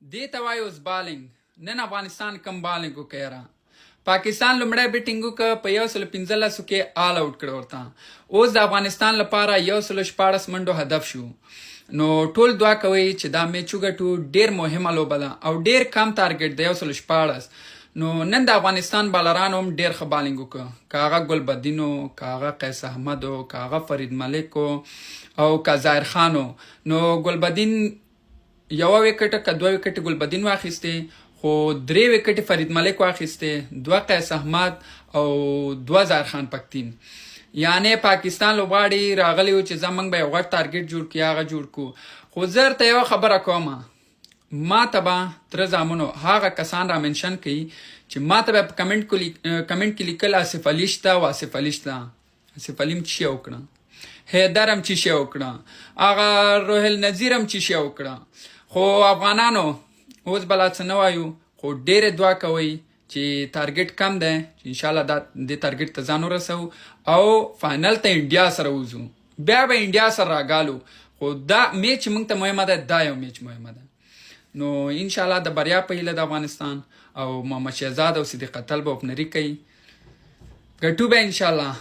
دې ته وایي اوس بالنګ. نن افغانستان کم بالنګ وکړی را. پاکستان لومړی بیټینګ وکړه په 115 کې آل آوټ کړه ورته. اوس د افغانستان لپاره 114 منډو هدف شو. نو ټول دعا کوي چې دا میچ وګټو. ډیر مهمه لوبه ده او ډیر کم ټارګټ دی 114. نو نن د افغانستان بالرانو هم ډیر ښه بالنګ وکړه. که هغه ګلبدینو، که هغه قیس احمدو، که هغه فرید ملکو او که ظاهر خانو. نو ګلبدین یوه وکټه که دوه وکټې ګلبدین واخیستې، خو 3 وکټې فرید ملک واخیستې، 2 قیس احمد او 2 ظاهر خان پکتین. یعنی پاکستان لوبغاړي راغلي وو چې زمونږ به یو غټ ټارګټ جوړ کړي، هغه جوړ کړو. خو زه درته یوه خبره کومه، ما ته به تره زامنو هغه کسان را منشن کوي چې ما ته به په کمنټ کې لیکل آصف علي شته او آصف علي شته. آصف علي هم څه شی وکړه، حیدر هم څه شی وکړه، هغه روهیل نظیر هم څه شی وکړه. خو افغانانو اوس بلا څه نه وایو، خو ډېرې دعا کوئ چې ټارګټ کم دی، چې انشاءالله دا دې ټارګټ ته ځان ورسوو او فاینل ته انډیا سره وځو. بیا به انډیا سره راګالو. خو دا میچ موږ ته مهمه ده، دا یو میچ مهمه ده. نو انشاءالله د بریا په هیله د افغانستان او محمد شهزاد او صدیق اتل به اوپنري کوي. ګټو به انشاءالله.